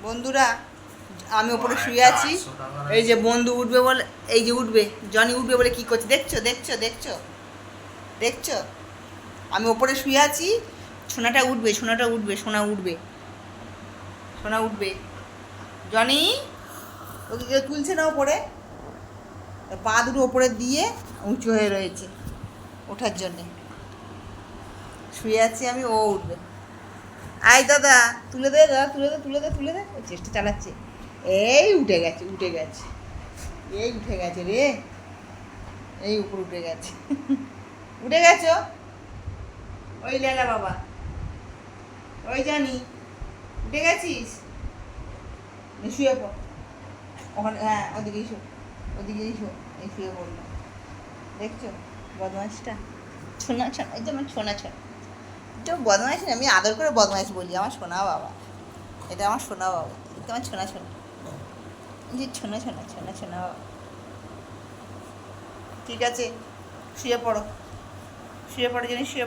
বন্ধুরা, আমি ওপরে শুয়ে আছি। এই যে বন্ধু উঠবে বলে, এই যে উঠবে, জনি উঠবে বলে কি করছে দেখছো দেখছো দেখছো দেখছো? আমি ওপরে শুয়ে আছি, সোনাটা উঠবে, সোনাটা উঠবে, সোনা উঠবে, সোনা উঠবে। জনি, ওকে কেউ তুলছে না ওপরে, পা দুটো ওপরে দিয়ে উঁচু হয়ে রয়েছে ওঠার জন্যে। শুয়ে আছি আমি, ও উঠবে। আয় দাদা, তুলে দে দাদা, তুলে দে তুলে দে তুলে দে। ও চেষ্টা চালাচ্ছে। এই উঠে গেছে, উঠে গেছে, এই উঠে গেছে রে, এই উপর উঠে গেছে। উঠে গেছো? ওই লেলা বাবা, ওই জানি, উঠে গেছিস? শুয়ে পড় ওখানে, হ্যাঁ ওদিকেই শো, ওদিকেই শো, এই শুয়ে পড়লো। দেখছো বদমাইশটা? ছোনা ছোনা, এই যে আমার ছোনা ছোনা, তো বদমাইশ না, আমি আদর করে বদমাইশ বলি, আমার সোনা বাবা, এটা আমার সোনা বাবা, এটা আমার ছোনা ছোনা, যে ছোনা ছোনা ছোনা ছোনা বাবা। ঠিক আছে, শুয়ে পড়ো, শুয়ে পড়ো, জানি শুয়ে